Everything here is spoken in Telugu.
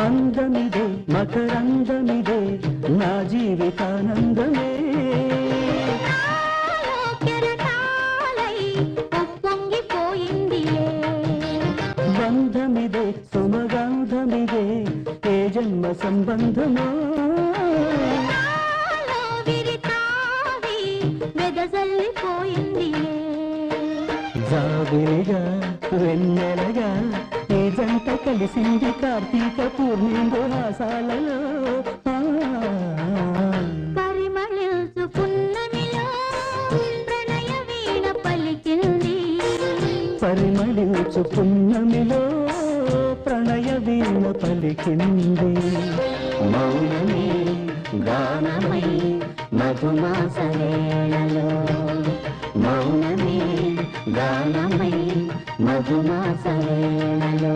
అందమిదే మకరందమిదే నా జీవితానందమే బంధమిదే సుమగంధమిదే ఏ జన్మ సంబంధమో జాబిలిగా వెన్నెలగా ఈ జంట కలిసింది కార్తీక పూర్ణిమ హాసాలలో పరిమళించు పున్నమిలో ప్రణయ వీణ పలికింది పరిమళించు పున్నమిలో ప్రణయ వీణ పలికింది మౌనమే గానమై మధుమాస వేళలో మౌనమే గానమై మధుమాస వేళలో